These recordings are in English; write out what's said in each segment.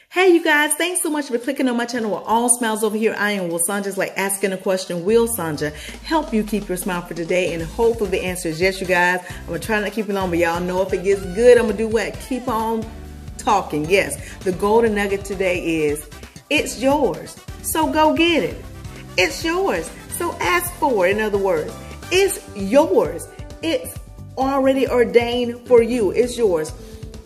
Hey you guys, thanks so much for clicking on my channel with All Smiles Over Here. I am Will Sanja's like asking a question. Will Sanja help you keep your smile for today? And hopefully the answer is yes, you guys. I'm gonna try not to keep it long, but y'all know if it gets good, I'm gonna do what? Keep on talking. Yes, the golden nugget today is it's yours. So go get it. It's yours. So ask for it. In other words, it's yours. It's already ordained for you. It's yours.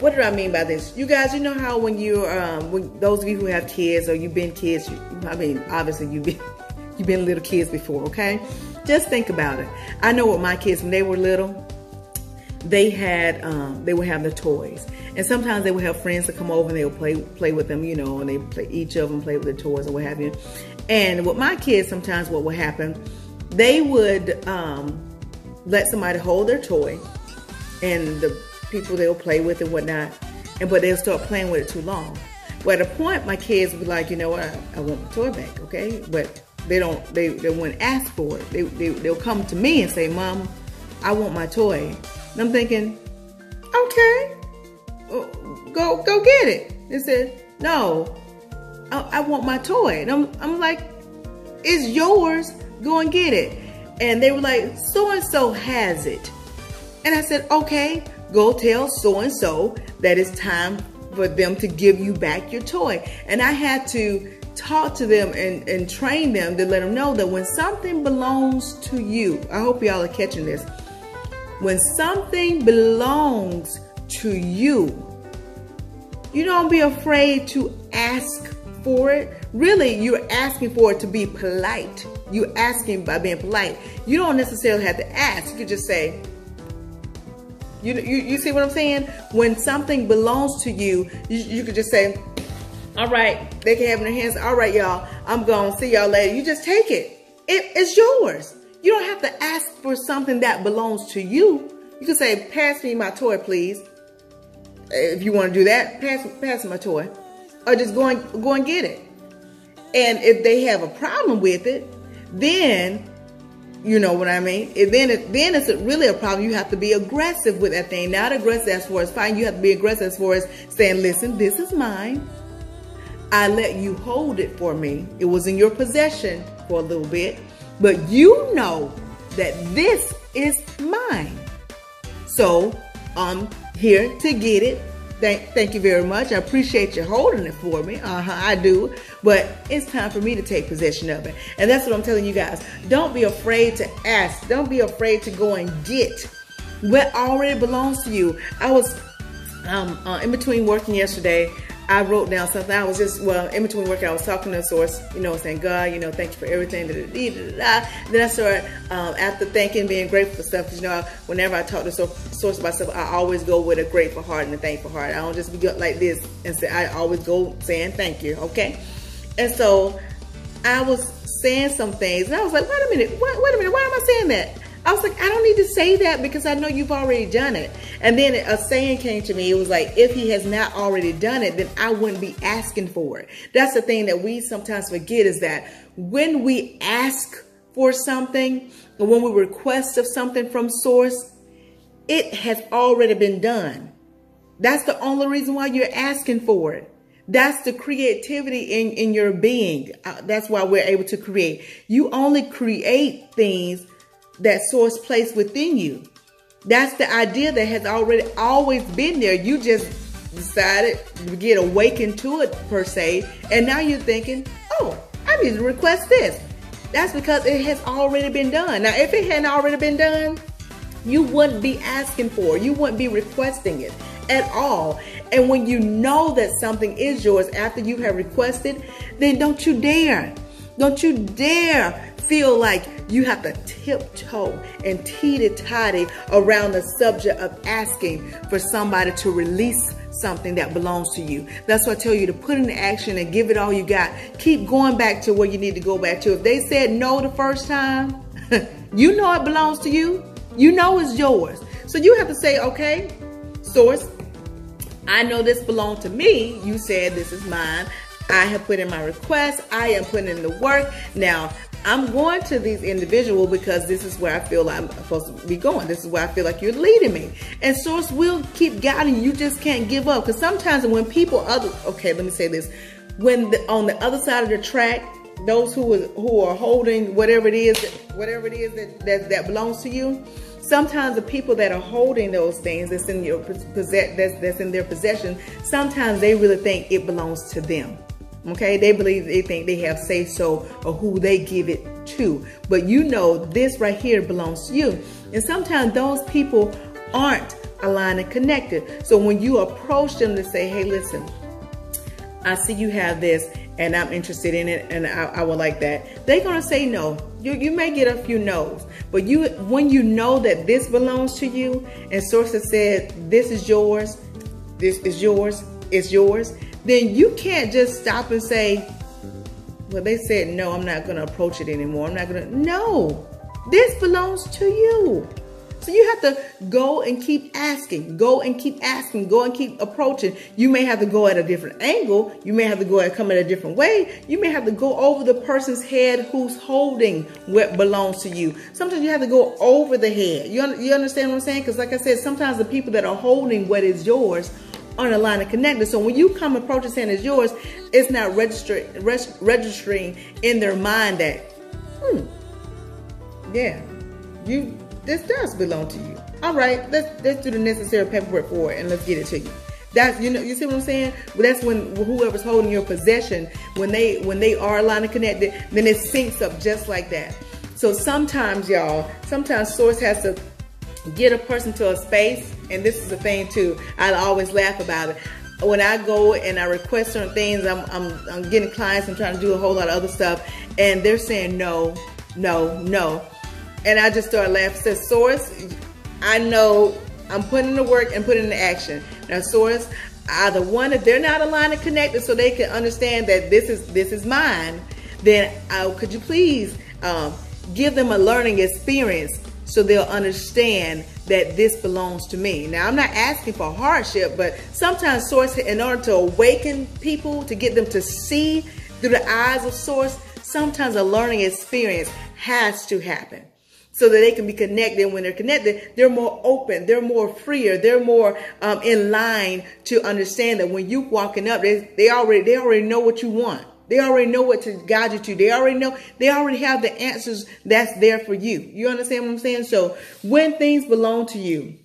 What do I mean by this? You guys, you know how when you're, when those of you who have kids or you've been kids, I mean, obviously you've been little kids before, okay? Just think about it. I know with my kids, when they were little, they would have the toys. And sometimes they would have friends that come over and they would play with them, you know, and they play, each of them play with their toys or what have you. And with my kids, sometimes what would happen, they would let somebody hold their toy, and the people they'll play with and whatnot, but they'll start playing with it too long. Well, at a point, my kids would be like, you know what, I want my toy back, okay? But they wouldn't ask for it. They'll come to me and say, Mom, I want my toy. And I'm thinking, okay, go get it. They said, no, I want my toy. And I'm like, it's yours, go and get it. And they were like, so-and-so has it. And I said, okay, go tell so-and-so that it's time for them to give you back your toy. And I had to talk to them and train them to let them know that when something belongs to you, I hope y'all are catching this. When something belongs to you, you don't be afraid to ask for it. Really, you're asking for it to be polite. You're asking by being polite. You don't necessarily have to ask. You could just say, you see what I'm saying? When something belongs to you, you could just say, all right, they can have it in their hands. All right, y'all, I'm going to see y'all later. You just take it. It's yours. You don't have to ask for something that belongs to you. You can say, pass me my toy, please. If you want to do that, pass my toy. Or just go and get it. And if they have a problem with it, then, you know what I mean? Then it's really a problem. You have to be aggressive with that thing. Not aggressive as far as fighting. You have to be aggressive as far as saying, listen, this is mine. I let you hold it for me. It was in your possession for a little bit. But you know that this is mine. So I'm here to get it. Thank you very much. I appreciate you holding it for me. I do. But it's time for me to take possession of it. And that's what I'm telling you guys. Don't be afraid to ask. Don't be afraid to go and get what already belongs to you. I was in between working yesterday. I wrote down something. I was just, in between working, I was talking to the source, you know, saying, God, you know, thank you for everything. Then I started, after thanking, being grateful for stuff. You know, whenever I talk to source about stuff, I always go with a grateful heart and a thankful heart. I don't just be like this and say, I always go saying thank you, okay? And so I was saying some things, and I was like, wait a minute, why am I saying that? I was like, I don't need to say that because I know you've already done it. And then a saying came to me. It was like, if he has not already done it, then I wouldn't be asking for it. That's the thing that we sometimes forget, is that when we ask for something, or when we request of something from source, it has already been done. That's the only reason why you're asking for it. That's the creativity in your being. That's why we're able to create. You only create things that source placed within you. That's the idea that has always been there. You just decided to get awakened to it, per se, and now you're thinking, oh, I need to request this. That's because it has already been done. Now, if it hadn't already been done, you wouldn't be asking for it. You wouldn't be requesting it at all. And when you know that something is yours after you have requested, then don't you dare feel like you have to tiptoe and teeter-totty around the subject of asking for somebody to release something that belongs to you. That's why I tell you to put into action and give it all you got. Keep going back to where you need to go back to. If they said no the first time, you know it belongs to you. You know it's yours. So you have to say, okay, source, I know this belonged to me. You said this is mine. I have put in my request. I am putting in the work. Now, I'm going to these individuals because this is where I feel like I'm supposed to be going. This is where I feel like you're leading me. And source will keep guiding you. You just can't give up. Because sometimes when people, okay, let me say this. When on the other side of the track, those who are holding whatever it is that belongs to you, sometimes the people that are holding those things that's in their possession, sometimes they really think it belongs to them. Okay, they think they have say so or who they give it to. But you know this right here belongs to you. And sometimes those people aren't aligned and connected. So when you approach them to say, hey, listen, I see you have this and I'm interested in it and I would like that, they're going to say no. You may get a few no's, but when you know that this belongs to you and source has said, this is yours, it's yours, then you can't just stop and say, well, they said, no, I'm not going to approach it anymore. I'm not going to. No, this belongs to you. So you have to go and keep asking, go and keep asking, go and keep approaching. You may have to go at a different angle. You may have to go and come at a different way. You may have to go over the person's head who's holding what belongs to you. Sometimes you have to go over the head. You understand what I'm saying? Because like I said, sometimes the people that are holding what is yours aren't aligned and connected. So when you come approach it saying it's yours, it's not registering in their mind that, yeah, this does belong to you. All right, let's do the necessary paperwork for it and let's get it to you. That's, you see what I'm saying? But that's when whoever's holding your possession, when they are aligned and connected, then it syncs up just like that. So sometimes, y'all, source has to get a person to a space, and this is the thing too. I always laugh about it. When I go and I request certain things, I'm getting clients, I'm trying to do a whole lot of other stuff, and they're saying no, no, no. And I just start laughing. Says, source, I know I'm putting in the work and putting in the action. Now, source, either one, if they're not aligned and connected so they can understand that this is mine, then could you please give them a learning experience so they'll understand that this belongs to me. Now, I'm not asking for hardship, but sometimes source, in order to awaken people, to get them to see through the eyes of source, sometimes a learning experience has to happen so that they can be connected. When they're connected, they're more open, they're more freer, they're more in line to understand that when you walking up, they already know what you want. They already know what to guide you to. They already have the answers that's there for you. You understand what I'm saying? So when things belong to you,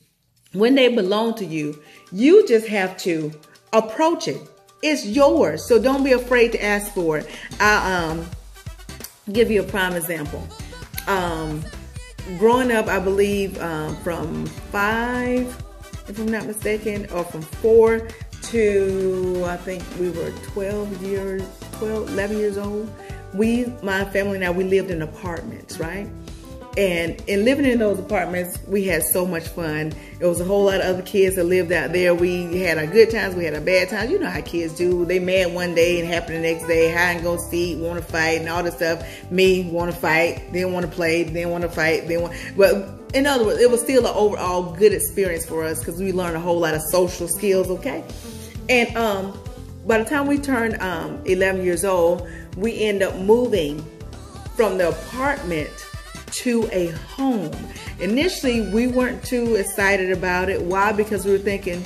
when they belong to you, you just have to approach it. It's yours. So don't be afraid to ask for it. I'll give you a prime example. Growing up, I believe from 5, if I'm not mistaken, or from 4 to, I think we were 11 years old. My family and I, we lived in apartments, right? And in living in those apartments, we had so much fun. It was a whole lot of other kids that lived out there. We had our good times, we had our bad times. You know how kids do. They mad one day and happy the next day. Hide and go seek, want to fight and all this stuff. Me, want to fight, then want to play, then want to fight, But in other words, it was still an overall good experience for us because we learned a whole lot of social skills, okay? And by the time we turned 11 years old, we ended up moving from the apartment to a home. Initially, we weren't too excited about it. Why? Because we were thinking,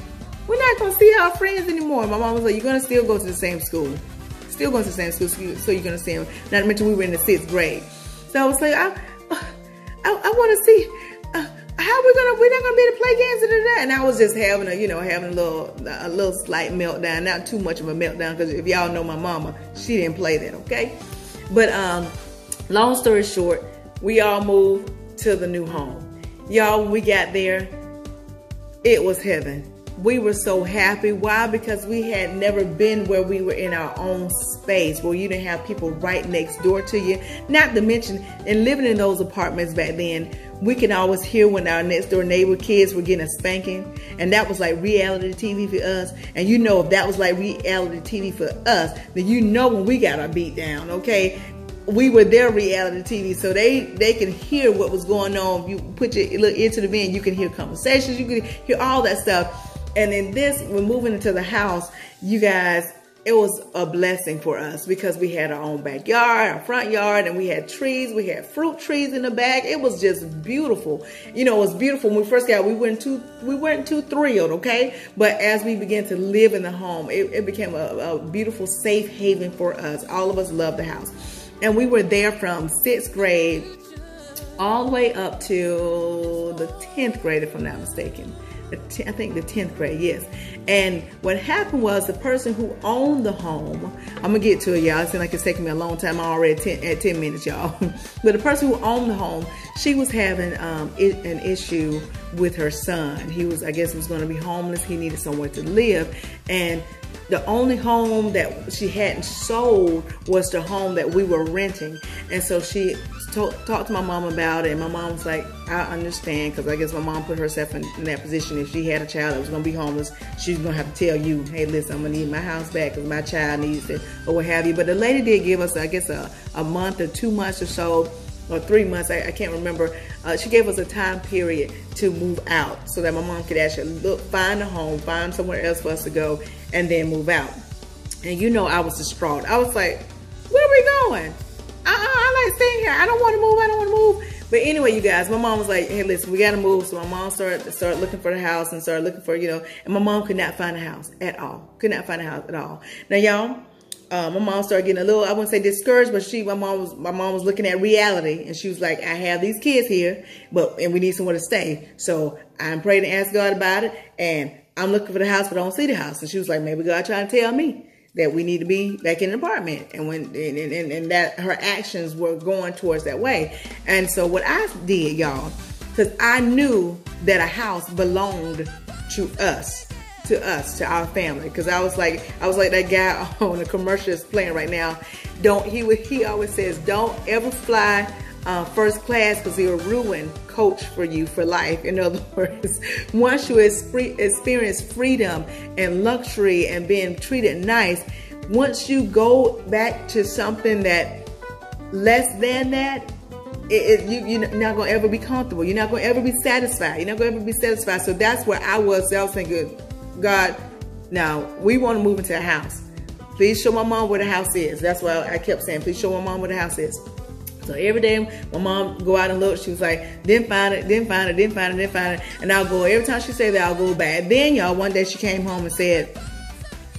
we're not going to see our friends anymore. My mom was like, you're going to still go to the same school. Still going to the same school, so you're going to see them. Not to mention we were in the 6th grade. So I was like, I want to see, we're not going to be able to play games and that. And I was just having a little slight meltdown. Not too much of a meltdown, because if y'all know my mama, she didn't play that, okay? But long story short, we all moved to the new home. Y'all, when we got there, it was heaven. We were so happy. Why? Because we had never been where we were in our own space, where you didn't have people right next door to you. Not to mention, in living in those apartments back then, we can always hear when our next door neighbor kids were getting a spanking. And that was like reality TV for us. And you know, if that was like reality TV for us, then you know when we got our beat down, okay? We were their reality TV, so they can hear what was going on. If you put your ear to the vent, you can hear conversations, you can hear all that stuff. And in this, we're moving into the house, you guys, it was a blessing for us because we had our own backyard, our front yard, and we had trees. We had fruit trees in the back. It was just beautiful. You know, it was beautiful when we first got. We weren't too thrilled, okay. But as we began to live in the home, it became a beautiful, safe haven for us. All of us loved the house, and we were there from 6th grade all the way up to the 10th grade, if I'm not mistaken. I think the 10th grade, yes. And what happened was the person who owned the home, I'm gonna get to it, y'all. It seems like it's taking me a long time. I'm already at 10 minutes, y'all. But the person who owned the home, she was having an issue with her son. He was, I guess, was gonna be homeless. He needed somewhere to live. And the only home that she hadn't sold was the home that we were renting. And so she talked to my mom about it, and my mom was like, I understand, because I guess my mom put herself in that position. If she had a child that was going to be homeless, she's going to have to tell you, hey, listen, I'm going to need my house back because my child needs it, or what have you. But the lady did give us, I guess, a month or 2 months or so, or 3 months, I can't remember. She gave us a time period to move out so that my mom could actually find a home, find somewhere else for us to go, and then move out. And you know, I was distraught. I was like, where are we going? I like staying here. I don't want to move. I don't want to move. But anyway, you guys, my mom was like, hey, listen, we got to move. So my mom started looking for the house and started looking for, you know, and my mom could not find a house at all. Could not find a house at all. Now, y'all, my mom started getting a little, I wouldn't say discouraged, but my mom was looking at reality, and she was like, I have these kids here, and we need somewhere to stay. So I'm praying and ask God about it, and I'm looking for the house, but I don't see the house. And she was like, maybe God trying to tell me that we need to be back in an apartment, and that her actions were going towards that way. And so what I did, y'all, because I knew that a house belonged to us, to our family. Because I was like that guy on the commercial that's playing right now. He always says, don't ever fly first class, because he'll ruin coach for you for life. In other words, once you experience freedom and luxury and being treated nice, once you go back to something that less than that, you're not going to ever be comfortable. You're not going to ever be satisfied. You're not going to ever be satisfied. So that's where I was thinking, God, now we want to move into a house. Please show my mom where the house is. That's why I kept saying, please show my mom where the house is. So every day my mom go out and look, she was like, didn't find it, didn't find it, didn't find it, didn't find it. And I'll go, every time she said that, I'll go back. Then, y'all, one day she came home and said,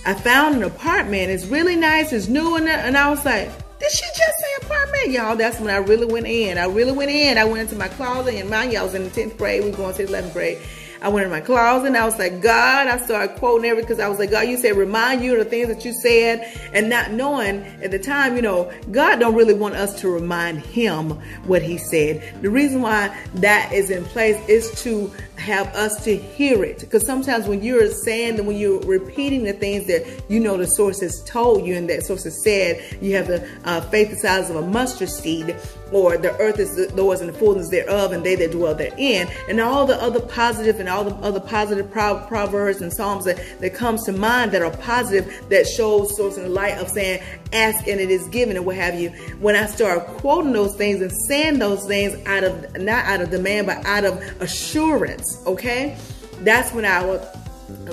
I found an apartment. It's really nice. It's new. And I was like, did she just say apartment? Y'all, that's when I really went in. I went into my closet, and mind you, I was in the 10th grade. We were going to the 11th grade. I went in my closet and I was like, God, I started quoting everything, because I was like, God, you said, remind you of the things that you said, and not knowing at the time, you know, God don't really want us to remind him what he said. The reason why that is in place is to have us to hear it. Because sometimes when you're saying and when you're repeating the things that you know the source has told you and that source has said, you have the faith the size of a mustard seed, or the earth is the Lord's and the fullness thereof, and they that dwell therein, and all the other positive and all the other positive proverbs and psalms that comes to mind that are positive, that shows source in the light of saying, ask and it is given, and what have you. When I start quoting those things and saying those things not out of demand, but out of assurance, okay, that's when I would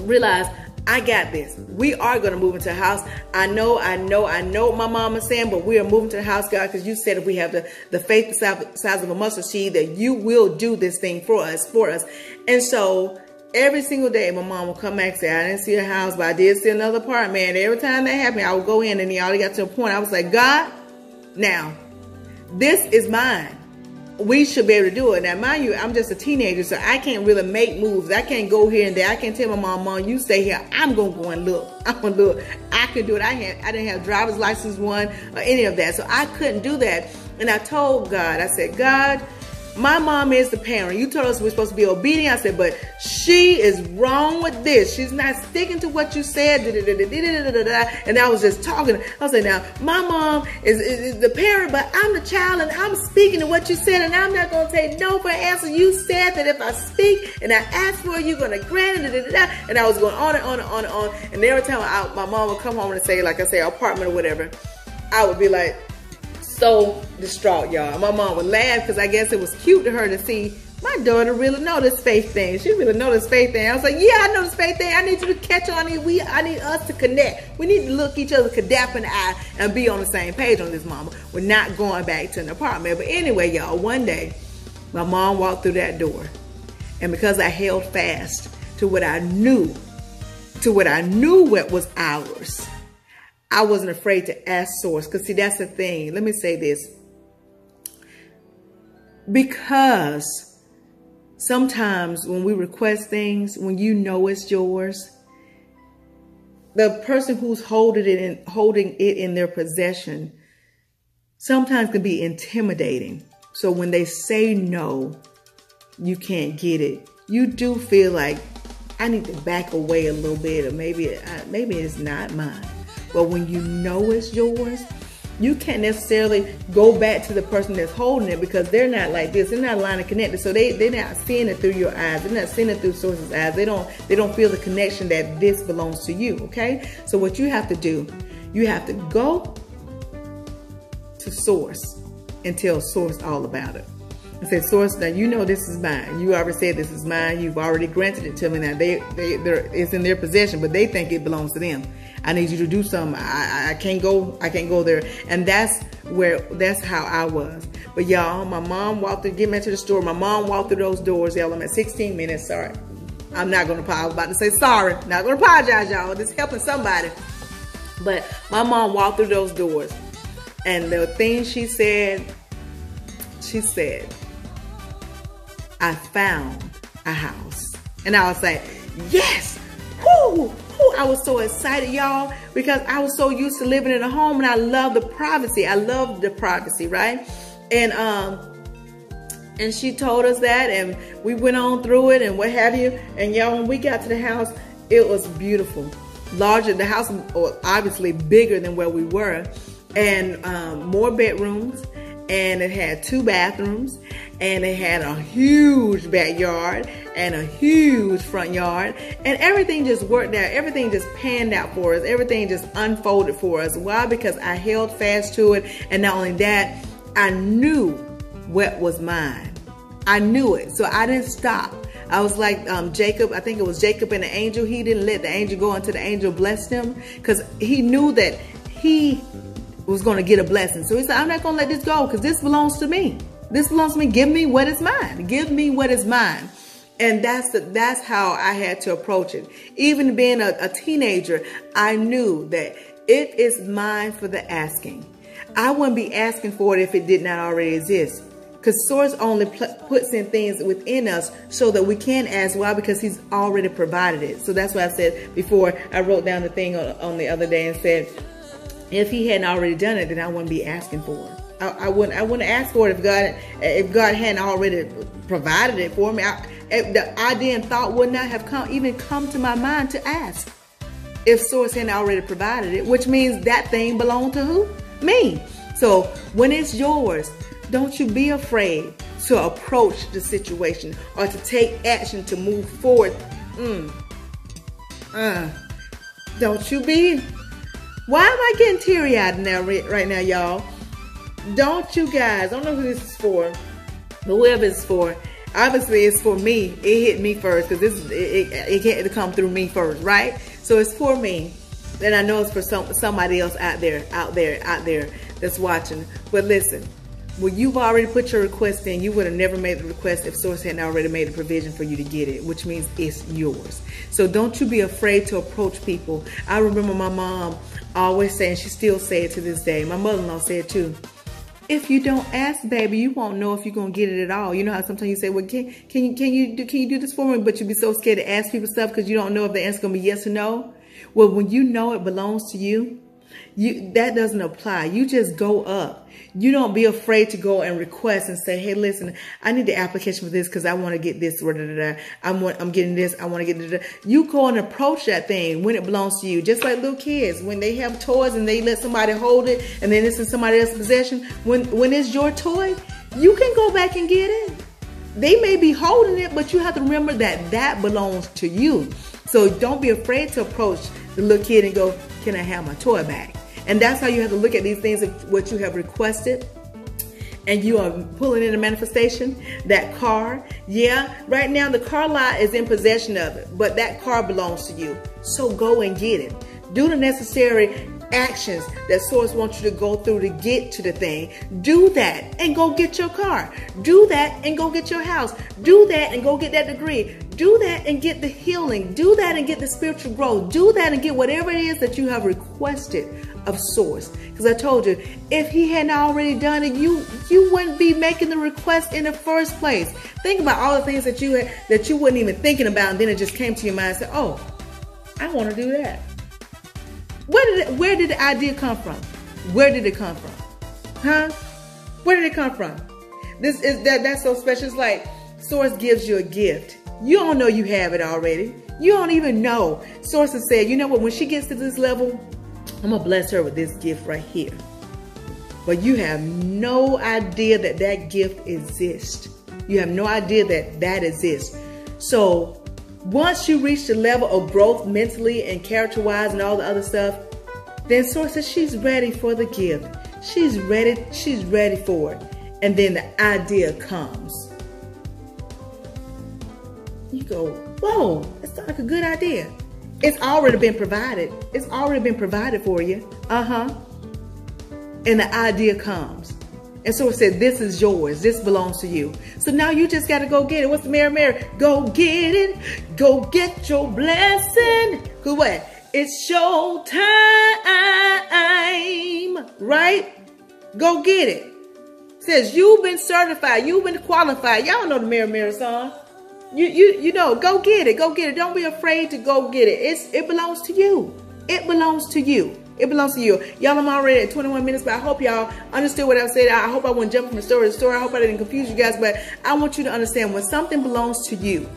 realize, I got this. We are going to move into a house. I know what my mom is saying, but we are moving to the house, God, because you said if we have the faith the size of a mustard seed, that you will do this thing for us. And so every single day, my mom will come back and say, I didn't see a house, but I did see another apartment. And every time that happened, I would go in, and y'all got to a point, I was like, God, now, this is mine. We should be able to do it. Now, mind you, I'm just a teenager, so I can't really make moves. I can't go here and there. I can't tell my mom, you stay here. I'm going to go and look. I'm going to look. I could do it. I didn't have driver's license one or any of that, so I couldn't do that. And I told God, I said, God, my mom is the parent. You told us we're supposed to be obedient. I said, but she is wrong with this. She's not sticking to what you said. And I was just talking. I was like, now, my mom is the parent, but I'm the child, and I'm speaking to what you said, and I'm not going to take no for an answer. You said that if I speak and I ask for it, you're going to grant it. And I was going on and on and on and on. And every time my mom would come home and say, like I say, apartment or whatever, I would be like, so distraught, y'all. My mom would laugh, because I guess it was cute to her to see my daughter really know this faith thing. She really know this faith thing. I was like, yeah, I know this faith thing. I need you to catch on. I need us to connect. We need to look each other dap in the eye and be on the same page on this, mama. We're not going back to an apartment. But anyway, y'all, one day, my mom walked through that door. And because I held fast to what I knew, what was ours, I wasn't afraid to ask Source. Because see, that's the thing. Let me say this. Because sometimes when we request things, when you know it's yours, the person who's holding it in their possession sometimes can be intimidating. So when they say no, you can't get it. You do feel like, I need to back away a little bit, or maybe it's not mine. But when you know it's yours, you can't necessarily go back to the person that's holding it, because they're not like this. They're not line of connected. So they're not seeing it through your eyes. They're not seeing it through Source's eyes. They don't feel the connection that this belongs to you, okay? So what you have to do, you have to go to Source and tell Source all about it. And say, Source, now you know this is mine. You already said this is mine. You've already granted it to me. Now it's in their possession, but they think it belongs to them. I need you to do something. I can't go there. And that's how I was. But y'all, my mom walked through, get me to the store. My mom walked through those doors, y'all. I'm at 16 minutes. Sorry. I'm not going to apologize. I was about to say sorry. Not going to apologize, y'all. Just helping somebody. But my mom walked through those doors. And the thing she said, I found a house. And I was like, yes, whoo, whoo. I was so excited, y'all, because I was so used to living in a home, and I love the privacy. I love the privacy, right? And she told us that, and we went on through it and what have you. And y'all, when we got to the house, it was beautiful. Larger, the house was obviously bigger than where we were, and more bedrooms. And it had 2 bathrooms, and it had a huge backyard and a huge front yard, and everything just worked out. Everything just panned out for us. Everything just unfolded for us. Why? Because I held fast to it, and not only that, I knew what was mine. I knew it, so I didn't stop. I was like Jacob, I think it was Jacob and the angel. He didn't let the angel go until the angel blessed him, because he knew that he was going to get a blessing. So he said, I'm not going to let this go, because this belongs to me. This belongs to me. Give me what is mine. Give me what is mine. And that's how I had to approach it. Even being a teenager, I knew that it is mine for the asking. I wouldn't be asking for it if it did not already exist. Because Source only puts in things within us so that we can ask. Why? Because he's already provided it. So that's why I said before, I wrote down the thing on the other day and said, if he hadn't already done it, then I wouldn't be asking for it. I wouldn't ask for it if God hadn't already provided it for me. The idea and thought would not have even come to my mind to ask if Source hadn't already provided it, which means that thing belonged to who? Me. So when it's yours, don't you be afraid to approach the situation or to take action to move forward. Don't you be. Why am I getting teary-eyed now, right now, y'all? Don't you guys, I don't know who this is for, but whoever it's for, obviously it's for me. It hit me first, because it had to come through me first, right? So it's for me. Then I know it's for somebody else out there that's watching. But listen, when you've already put your request in, you would have never made the request if Source hadn't already made a provision for you to get it, which means it's yours. So don't you be afraid to approach people. I remember my mom always saying, she still say it to this day, my mother-in-law said too, if you don't ask, baby, you won't know if you're going to get it at all. You know how sometimes you say, well, can you do this for me? But you be so scared to ask people stuff because you don't know if the answer's going to be yes or no. Well, when you know it belongs to you, that doesn't apply. You just go up. You don't be afraid to go and request and say, hey, listen, I need the application for this because I want to get this. I'm getting this. I want to get it. You go and approach that thing when it belongs to you. Just like little kids, when they have toys and they let somebody hold it and then it's in somebody else's possession. When it's your toy, you can go back and get it. They may be holding it, but you have to remember that that belongs to you. So don't be afraid to approach the little kid and go, can I have my toy back? And that's how you have to look at these things, of what you have requested. and you are pulling in a manifestation, that car, yeah, right now the car lot is in possession of it, but that car belongs to you. So go and get it. Do the necessary actions that Source wants you to go through to get to the thing. Do that and go get your car. Do that and go get your house. Do that and go get that degree. Do that and get the healing. Do that and get the spiritual growth. Do that and get whatever it is that you have requested of Source. Because I told you, if he hadn't already done it, you wouldn't be making the request in the first place. Think about all the things that you weren't even thinking about, and then it just came to your mind and said, oh, I want to do that. Where did the idea come from? Where did it come from? Huh? Where did it come from? That's so special. It's like Source gives you a gift. You don't know you have it already. You don't even know. Source has said, you know what, when she gets to this level, I'm gonna bless her with this gift right here. But you have no idea that that gift exists. You have no idea that that exists. So once you reach the level of growth mentally and character-wise and all the other stuff, then Source says she's ready for the gift. She's ready for it. And then the idea comes. You go, whoa, that sounds like a good idea. It's already been provided. It's already been provided for you. And the idea comes. And so it said, this is yours. This belongs to you. So now you just got to go get it. What's the Mary? Go get it. Go get your blessing. Cause what? It's show time. Right? Go get it. It says you've been certified. You've been qualified. Y'all know the Mary song. You know, go get it. Go get it. Don't be afraid to go get it. It belongs to you. It belongs to you. It belongs to you. Y'all, I'm already at 21 minutes, but I hope y'all understood what I said. I hope I wouldn't jump from story to story. I hope I didn't confuse you guys, but I want you to understand when something belongs to you,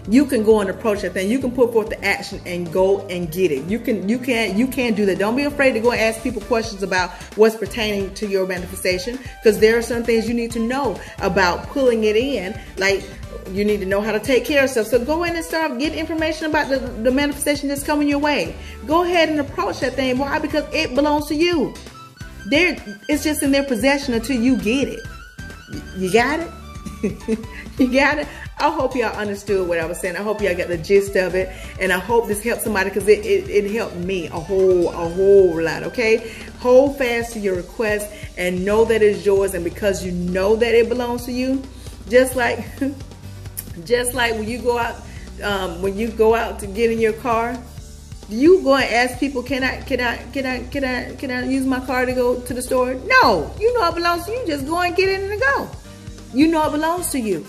you can go and approach that thing. You can put forth the action and go and get it. You can do that. Don't be afraid to go and ask people questions about what's pertaining to your manifestation, because there are some things you need to know about pulling it in. Like, you need to know how to take care of stuff. So go in and start getting information about the manifestation that's coming your way. Go ahead and approach that thing. Why? Because it belongs to you. It's just in their possession until you get it. You got it? You got it? I hope y'all understood what I was saying. I hope y'all got the gist of it. And I hope this helped somebody, because it helped me a whole lot, okay? Hold fast to your request and know that it's yours. And because you know that it belongs to you, just like when you go out to get in your car, you go and ask people, can I use my car to go to the store? No, you know it belongs to you. Just go and get in and go. You know it belongs to you.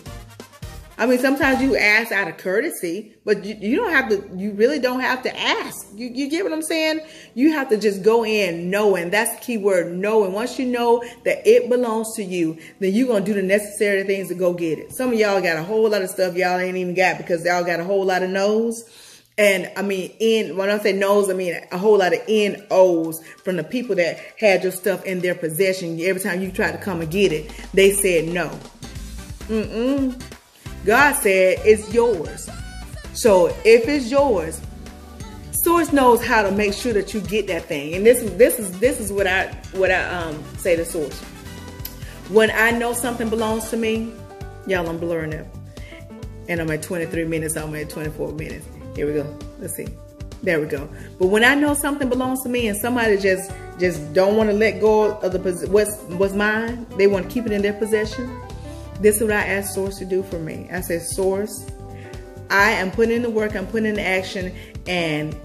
I mean, sometimes you ask out of courtesy, but you don't have to. You really don't have to ask. You get what I'm saying? You have to just go in knowing. That's the key word, knowing. Once you know that it belongs to you, then you're going to do the necessary things to go get it. Some of y'all got a whole lot of stuff y'all ain't even got because y'all got a whole lot of no's. And I mean, when I say no's, I mean a whole lot of N-O's from the people that had your stuff in their possession. Every time you tried to come and get it, they said no. God said it's yours. So if it's yours, Source knows how to make sure that you get that thing. And this is what I say to Source. When I know something belongs to me, y'all, I'm blurring up. And I'm at 23 minutes, I'm at 24 minutes. Here we go. Let's see. There we go. But when I know something belongs to me and somebody just don't want to let go of what's mine, they want to keep it in their possession. This is what I asked Source to do for me. I said, Source, I am putting in the work, I'm putting in the action, and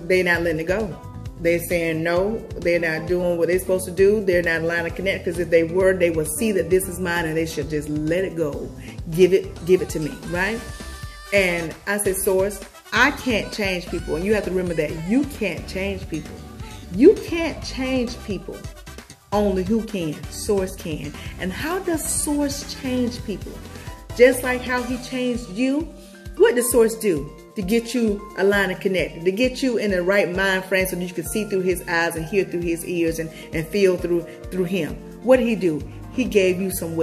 they're not letting it go. They're saying no, they're not doing what they're supposed to do. They're not allowing to connect, because if they were, they would see that this is mine and they should just let it go. Give it to me, right? And I said, Source, I can't change people. And you have to remember that. You can't change people. You can't change people. Only who can? Source can. And how does Source change people? Just like how he changed you, what does Source do to get you aligned and connected? To get you in the right mind frame so that you can see through his eyes and hear through his ears and feel through him. What did he do? He gave you some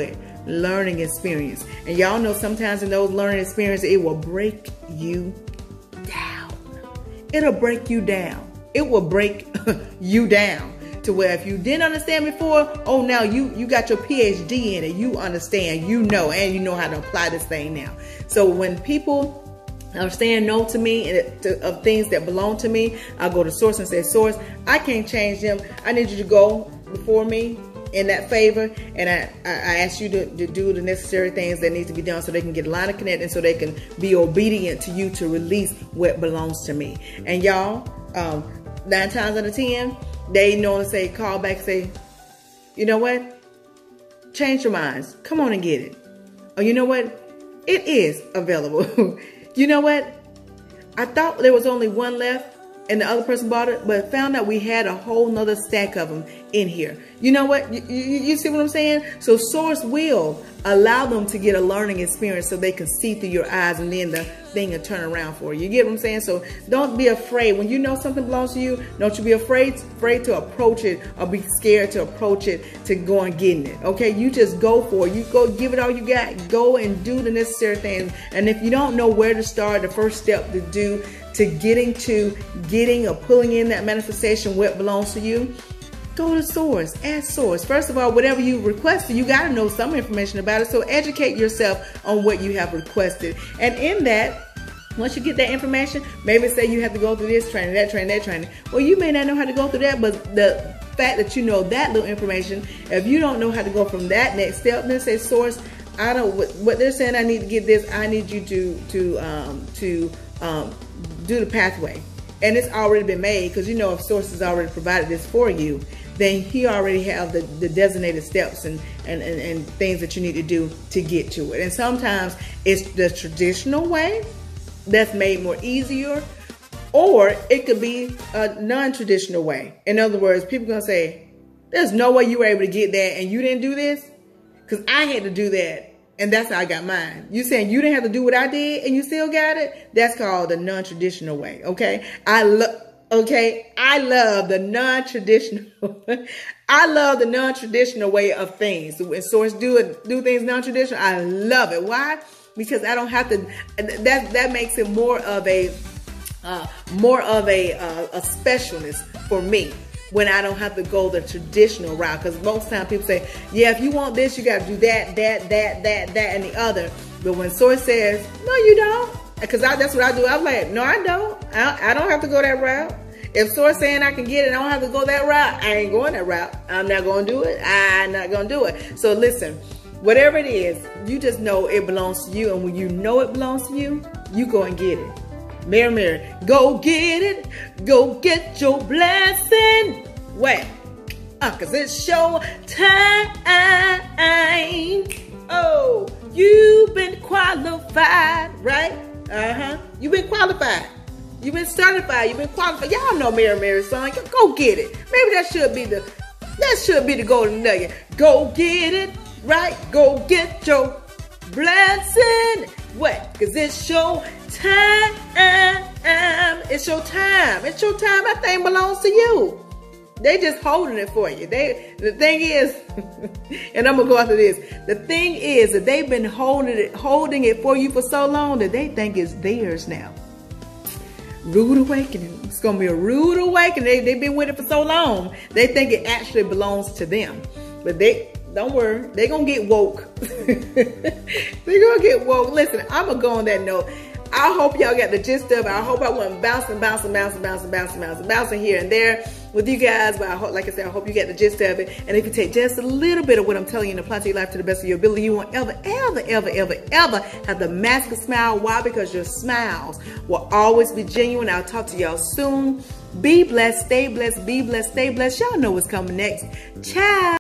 learning experience. And y'all know sometimes in those learning experiences, it will break you down. It'll break you down. It will break you down. to where if you didn't understand before, oh, now you got your PhD in it. You understand, you know, and you know how to apply this thing now. So when people are saying no to me of things that belong to me, I go to source and say, source, I can't change them. I need you to go before me in that favor, and I ask you to do the necessary things that need to be done so they can get a line of connect and so they can be obedient to you to release what belongs to me. And y'all, 9 times out of 10, they know to say, call back, say, you know what? Change your minds. Come on and get it. Or you know what? It is available. You know what? I thought there was only one left and the other person bought it, but found out we had a whole nother stack of them in here. You know what? You see what I'm saying? So source will allow them to get a learning experience so they can see through your eyes, and then the thing will turn around for you. You get what I'm saying? So don't be afraid. When you know something belongs to you, don't you be afraid to approach it or be scared to approach it, to go and getting it. Okay? You just go for it. You go give it all you got. Go and do the necessary things. And if you don't know where to start, the first step to do to getting or pulling in that manifestation, what belongs to you, go to source. Ask source. First of all, whatever you requested, you got to know some information about it. So educate yourself on what you have requested. And in that, once you get that information, maybe say you have to go through this training, that training, that training. Well, you may not know how to go through that, but the fact that you know that little information, if you don't know how to go from that next step, then say, source, I don't, what they're saying, I need to get this, I need you to do the pathway. And it's already been made, because you know if source has already provided this for you, then he already have the designated steps and things that you need to do to get to it. And sometimes it's the traditional way that's made more easier, or it could be a non-traditional way. In other words, people are gonna say, there's no way you were able to get that and you didn't do this, because I had to do that. And that's how I got mine. You saying you didn't have to do what I did and you still got it? That's called the non-traditional way, okay? I love the non-traditional. I love the non-traditional way of things. When source do things non-traditional, I love it. Why? Because I don't have to. That makes it more of a specialness for me, when I don't have to go the traditional route. Because most times people say, yeah, if you want this, you got to do that, and the other. But when source says, no, you don't, because that's what I do. I'm like, no, I don't. I don't have to go that route. If source saying I can get it, I don't have to go that route, I ain't going that route. I'm not going to do it. I'm not going to do it. So listen, whatever it is, you just know it belongs to you. And when you know it belongs to you, you go and get it. Mirror, mirror, go get it. Go get your blessing. Where? Cause it's show time. Oh, you've been qualified, right? You've been qualified. You've been certified. You've been qualified. Y'all know Mirror, mirror, son. Go get it. Maybe that should be the golden nugget. Go get it, right? Go get your blessing. What? Cause it's show time. It's your time. It's your time. That thing belongs to you. They just holding it for you. The thing is, and I'm gonna go after this. The thing is that they've been holding it for you for so long that they think it's theirs now. Rude awakening. It's gonna be a rude awakening. They've been with it for so long. They think it actually belongs to them. But don't worry, they're gonna get woke. They're gonna get woke. Listen, I'm gonna go on that note. I hope y'all got the gist of it. I hope I wasn't bouncing here and there with you guys. But I hope, like I said, I hope you got the gist of it. And if you take just a little bit of what I'm telling you and apply to your life to the best of your ability, you won't ever have the mask of smile. Why? Because your smiles will always be genuine. I'll talk to y'all soon. Be blessed, stay blessed, be blessed, stay blessed. Y'all know what's coming next. Ciao.